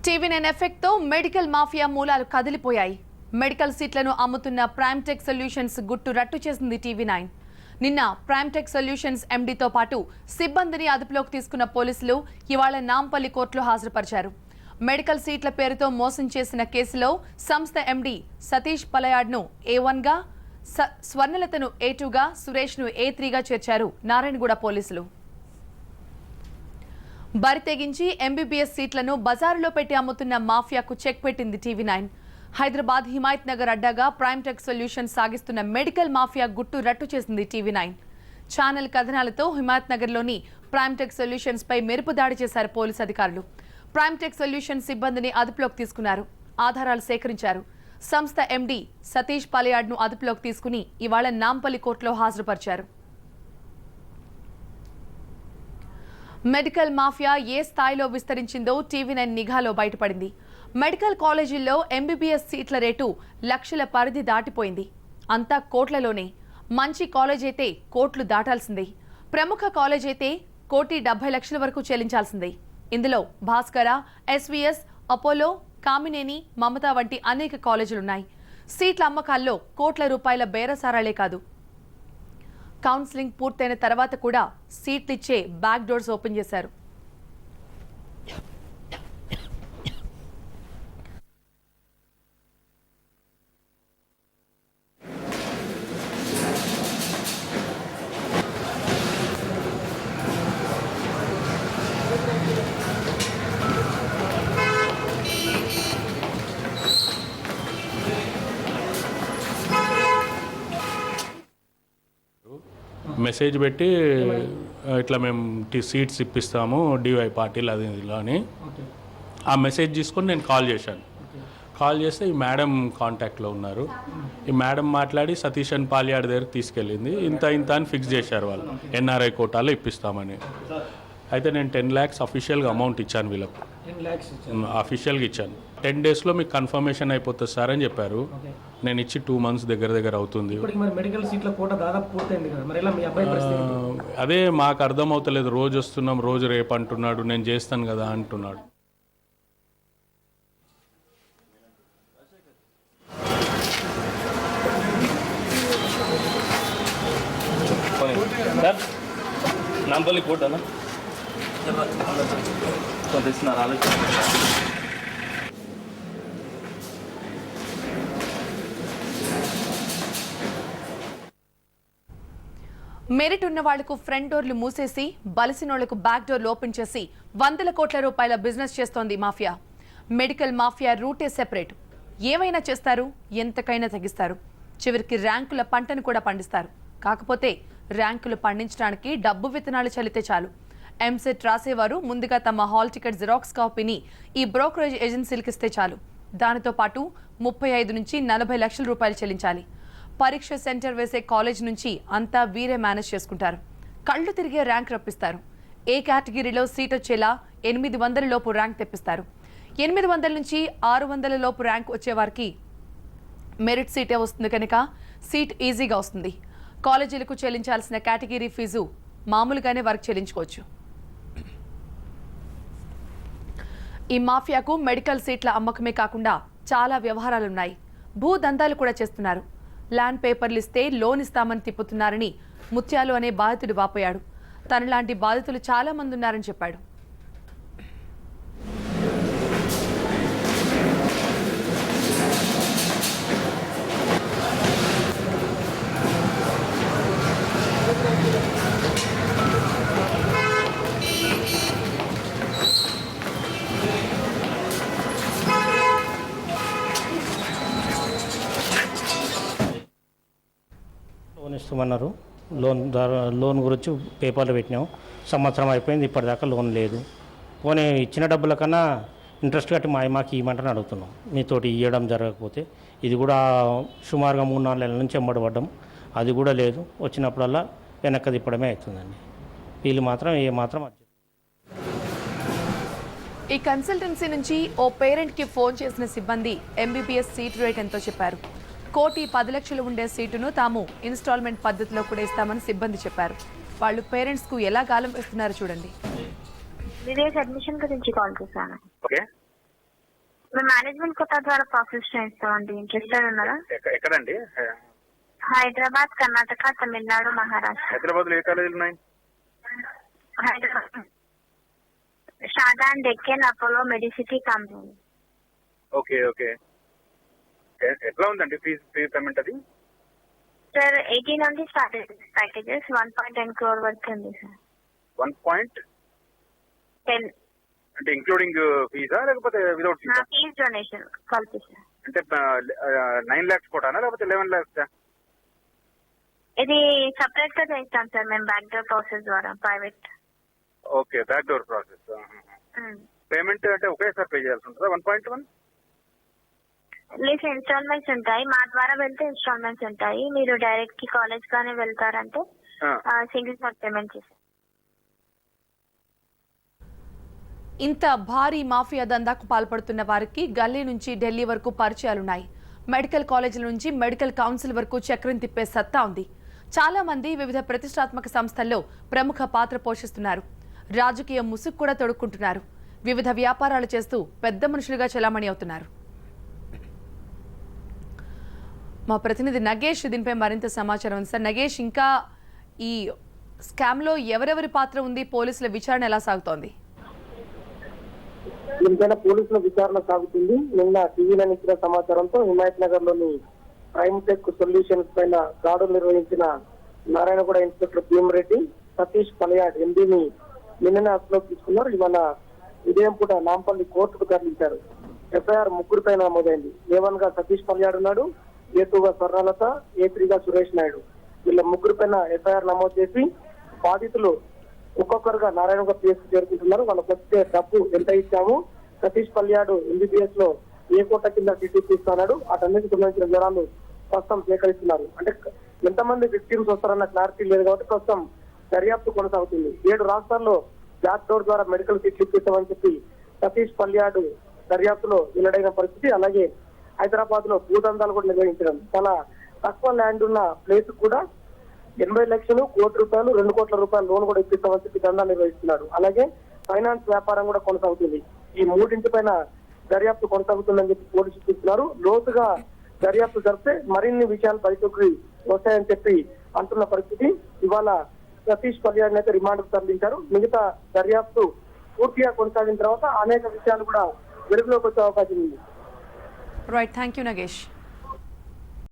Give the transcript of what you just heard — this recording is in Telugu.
టీవీ9 ఎఫెక్ట్ తో మెడికల్ మాఫియా మూలాలు కదిలిపోయాయి. మెడికల్ సీట్లను అమ్ముతున్న ప్రైమ్టెక్ సొల్యూషన్స్ గుట్టు రట్టు చేసింది టీవీ9. నిన్న ప్రైమ్టెక్ సొల్యూషన్స్ ఎండీతో పాటు సిబ్బందిని అదుపులోకి తీసుకున్న పోలీసులు ఇవాళ నాంపల్లి కోర్టులో హాజరుపరిచారు. మెడికల్ సీట్ల పేరుతో మోసం చేసిన కేసులో సంస్థ ఎండీ సతీష్ పలయాడ్ను A1గా, స్వర్ణలతను A2గా, సురేష్ను A3గా చేర్చారు నారాయణగూడ పోలీసులు. బరితెగించి ఎంబీబీఎస్ సీట్లను బజారులో పెట్టి అమ్ముతున్న మాఫియాకు చెక్ పెట్టింది టీవీ9. హైదరాబాద్ హిమాయత్ నగర్ అడ్డాగా ప్రైమ్టెక్ సొల్యూషన్ సాగిస్తున్న మెడికల్ మాఫియా గుట్టు రట్టు చేసింది టీవీ9. ఛానల్ కథనాలతో హిమాయత్ నగర్లోని ప్రైమ్టెక్ సొల్యూషన్స్ పై మెరుపు దాడి చేశారు పోలీసు అధికారులు. ప్రైమ్టెక్ సొల్యూషన్ సిబ్బందిని అదుపులోకి తీసుకున్నారు. ఆధారాలు సేకరించారు. సంస్థ ఎండీ సతీష్ పలయాడ్ను అదుపులోకి తీసుకుని ఇవాళ నాంపల్లి కోర్టులో హాజరుపరిచారు. మెడికల్ మాఫియా ఏ స్థాయిలో విస్తరించిందో టీవీ9 నిఘాలో బయటపడింది. మెడికల్ కాలేజీల్లో ఎంబీబీఎస్ సీట్ల రేటు లక్షల పరిధి దాటిపోయింది. అంతా కోట్లలోనే. మంచి కాలేజ్ అయితే కోట్లు దాటాల్సిందే. ప్రముఖ కాలేజ్ అయితే 1,70,00,000 వరకు చెల్లించాల్సిందే. ఇందులో భాస్కర, ఎస్వీఎస్, అపోలో, కామినేని, మమతా వంటి అనేక కాలేజీలున్నాయి. సీట్ల అమ్మకాల్లో కోట్ల రూపాయల బేరసారాలే కాదు, కౌన్సిలింగ్ పూర్తయిన తర్వాత కూడా సీట్లు ఇచ్చే బ్యాక్ డోర్స్ ఓపెన్ చేశారు. మెసేజ్ పెట్టి ఇట్లా మేము సీట్స్ ఇప్పిస్తాము డివై పార్టీలు అది ఇలా అని ఆ మెసేజ్ తీసుకొని నేను కాల్ చేశాను. కాల్ చేస్తే ఈ మేడం కాంటాక్ట్లో ఉన్నారు. ఈ మేడం మాట్లాడి సతీష్ అండ్ పాలియాడ్ దగ్గరికి తీసుకెళ్ళింది. ఇంత అని ఫిక్స్ చేశారు వాళ్ళు, ఎన్ఆర్ఐ కోటాలో ఇప్పిస్తామని. అయితే నేను 10 lakhs అఫీషియల్గా అమౌంట్ ఇచ్చాను వీళ్ళకు. అఫీషియల్గా ఇచ్చాను. 10 daysలో మీకు కన్ఫర్మేషన్ అయిపోతుంది సార్ అని చెప్పారు. నేను ఇచ్చి 2 months దగ్గర అవుతుంది. అదే మాకు అర్థం అవుతలేదు. రోజు వస్తున్నాం, రోజు రేపు అంటున్నాడు, నేను చేస్తాను కదా అంటున్నాడు. నాంపల్లి కోట కొంత ఇస్తున్నారు ఆలోచన. మెరిట్ ఉన్న వాళ్లకు ఫ్రంట్ డోర్లు మూసేసి బలిసినోళ్లకు బ్యాక్ డోర్లు ఓపెన్ చేసి 100 కోట్ల రూపాయల బిజినెస్ చేస్తోంది మాఫియా. మెడికల్ మాఫియా రూటే సెపరేట్. ఏమైనా చేస్తారు, ఎంతకైనా తగ్గిస్తారు. చివరికి ర్యాంకుల పంటను కూడా పండిస్తారు. కాకపోతే ర్యాంకులు పండించడానికి డబ్బు విత్తనాలు చల్లితే చాలు. ఎంసెట్ రాసేవారు ముందుగా తమ హాల్ టికెట్ జిరాక్స్ కాపీని ఈ బ్రోకరేజ్ ఏజెన్సీలకు ఇస్తే చాలు. దానితో పాటు 35 నుంచి 40 లక్షల రూపాయలు చెల్లించాలి. పరీక్ష సెంటర్ వేసే కాలేజ్ నుంచి అంతా వీరే మేనేజ్ చేసుకుంటారు. కళ్ళు తిరిగే ర్యాంక్ రప్పిస్తారు. ఏ కేటగిరీలో సీట్ వచ్చేలా 800 లోపు ర్యాంక్ తెప్పిస్తారు. 800 నుంచి 600 లోపు ర్యాంక్ వచ్చేవారికి మెరిట్ సీటే వస్తుంది కనుక సీట్ ఈజీగా వస్తుంది. కాలేజీలకు చెల్లించాల్సిన కేటగిరీ ఫీజు మామూలుగానే వారికి చెల్లించుకోవచ్చు. ఈ మాఫియాకు మెడికల్ సీట్ల అమ్మకమే కాకుండా చాలా వ్యవహారాలున్నాయి. భూదందాలు కూడా చేస్తున్నారు. ల్యాండ్ పేపర్లు ఇస్తే లోన్ ఇస్తామని తిప్పుతున్నారని ముత్యాలు అనే బాధితుడు వాపోయాడు. తనలాంటి బాధితులు చాలా మంది ఉన్నారని చెప్పాడు. లోన్ ఇస్తామన్నారు. లోన్ గురించి పేపర్లు పెట్టినాం. సంవత్సరం అయిపోయింది, ఇప్పటిదాకా లోన్ లేదు. పోనీ ఇచ్చిన డబ్బుల కన్నా ఇంట్రెస్ట్ కట్టి మాకు ఇవ్వమంటని అడుగుతున్నాం. మీతోటి ఇవ్వడం జరగకపోతే ఇది కూడా సుమారుగా 3-4 నెలల నుంచి ఎంబడబడ్డాం. అది కూడా లేదు. వచ్చినప్పుడల్లా వెనక్కి తిప్పడమే అవుతుందండి. వీళ్ళు మాత్రం ఏమాత్రం. ఈ కన్సల్టెన్సీ నుంచి ఓ పేరెంట్కి ఫోన్ చేసిన సిబ్బంది ఎంబీబీఎస్ సీట్ రేట్ ఎంతో చెప్పారు. 1,10 లక్షలు ఉండే సీటును తాము ఇన్స్టాల్మెంట్ పద్ధతిలో కూడా ఇస్తామని సిబ్బంది చెప్పారు. వాళ్ళు పేరెంట్స్ కు ఎలా గాలం వేస్తున్నారు చూడండి. విదేశ్ అడ్మిషన్ గురించి కాల్ చేశాను. ఓకే, మేము మేనేజ్మెంట్ కోటా ద్వారా ప్రాసెస్ చేస్తామండి. ఇంట్రెస్టెడ్ ఉన్నారా? ఎక్కడండి? హైదరాబాద్, కర్ణాటక, తమిళనాడు, మహారాష్ట్ర. హైదరాబాద్ లో ఏ కాలేజీలు ఉన్నాయి? Hyderabad Shadan, Deccan, Apollo, Medicity, company. Okay okay. ఎట్లా ఉందండి ఫీజ్ పేమెంట్ అది? సార్ 18 నుండి స్టార్ట్ అయింది ప్యాకేజెస్. 1.10 crore వరకు ఉంది సార్. 1.10 అంటే ఇంక్లూడింగ్ ఫీజా లేకపోతే వితౌట్ ఫీజా? ఫీజ్ డొనేషన్ కలిపి సార్. అంటే 9 lakhs కోటానా లేకపోతే 11 lakhs? ఇది సపరేట్ గా చేస్తాం సార్ మేము బ్యాక్ డోర్ ప్రాసెస్ ద్వారా, private. Okay, back door process. Payment అంటే ఒకేసారి పే చేయాల్సి ఉంటుందా 1.1? లేదు, ఇన్స్టాల్మెంట్స్ ఉంటాయి. మా ద్వారా వెళ్తే ఇన్స్టాల్మెంట్స్ ఉంటాయి. మీరు డైరెక్ట్ కి కాలేజ్ గానే వెళ్తారంటే సింగిల్ షాట్ పేమెంట్ చేస్తారు. ఇంత భారీ మాఫియా దందాకు పాల్పడుతున్న వారికి గల్లీ నుంచి ఢిల్లీ వరకు పరిచయాలున్నాయి. మెడికల్ కాలేజీల నుంచి మెడికల్ కౌన్సిల్ వరకు చక్రం తిప్పే సత్తా ఉంది. చాలా మంది వివిధ ప్రతిష్టాత్మక సంస్థల్లో ప్రముఖ పాత్ర పోషిస్తున్నారు. రాజకీయ ముసుగు కూడా తొడుక్కుంటున్నారు. వివిధ వ్యాపారాలు చేస్తూ పెద్ద మనుషులుగా చెలామణి అవుతున్నారు. మా ప్రతినిధి నగేష్ దీనిపై మరింత సమాచారం ఉంది. సార్ నగేష్, ఇంకా ఈ స్కామ్లో ఎవరెవరి పాత్ర ఉంది? పోలీసుల విచారణ ఎలా సాగుతోంది? దీనిపైన పోలీసుల విచారణ సాగుతుంది. నిన్న టీవీలో ఇచ్చిన సమాచారంతో హిమాయత్ నగర్ లోని క్రైమ్ టెక్ సొల్యూషన్స్ పైన దాడులు నిర్వహించిన నారాయణగూడ ఇన్స్పెక్టర్ భీమరెడ్డి, సతీష్ పలయాడ్ ఎంపీని నిన్ననే అదుపులోకి తీసుకున్నారు. ఇవాళ ఉదయం పూట నాంపల్లి కోర్టుకు తరలించారు. ఎఫ్ఐఆర్ 3 పైన నమోదైంది. A1 గా సతీష్ పలయాడ్ ఉన్నాడు, A2 గా స్వర్ణలత, A3 గా సురేష్ నాయుడు. వీళ్ళ 3 పైన ఎఫ్ఐఆర్ నమోదు చేసి బాధితులు ఒక్కొక్కరుగా నారాయణగూడ పిఎస్ చేరుకుంటున్నారు. వాళ్ళకి వచ్చే డబ్బు ఎంత ఇచ్చాము, సతీష్ పల్యాడు MBBS లో ఏ కోట కింద టీటీపీ ఇస్తున్నాడు, వాటన్నిటికి సంబంధించిన వివరాలు ప్రస్తుతం సేకరిస్తున్నారు. అంటే ఎంతమంది విక్టిమ్స్ వస్తారన్న క్లారిటీ లేదు కాబట్టి ప్రస్తుతం దర్యాప్తు కొనసాగుతుంది. 7 రాష్ట్రాల్లో బ్యాక్ డోర్ ద్వారా మెడికల్ సీట్లు ఇప్పిస్తామని చెప్పి సతీష్ పల్యాడు దర్యాప్తులో వెల్లడైన పరిస్థితి. అలాగే హైదరాబాద్ లో భూదందాలు కూడా నిర్వహించడం, చాలా తక్కువ ల్యాండ్ ఉన్న ప్లేస్ కూడా 80 లక్షలు, ₹1 కోటి, ₹2 కోట్ల లోన్ కూడా ఇప్పిస్తామని చెప్పి దందా నిర్వహిస్తున్నాడు. అలాగే ఫైనాన్స్ వ్యాపారం కూడా కొనసాగుతుంది. ఈ 3 పైన దర్యాప్తు కొనసాగుతుందని చెప్పి పోలీసులు చూస్తున్నారు. లోతుగా దర్యాప్తు జరిపితే మరిన్ని విషయాలు బయటకు వస్తాయని చెప్పి అంటున్న పరిస్థితి. ఇవాళ సతీష్ పల్యాడ్ అయితే రిమాండ్ కు తరలించారు. మిగతా దర్యాప్తు పూర్తిగా కొనసాగిన తర్వాత అనేక విషయాలు కూడా వెలుగులోకి వచ్చే అవకాశం ఉంది. Right, thank you Nagesh.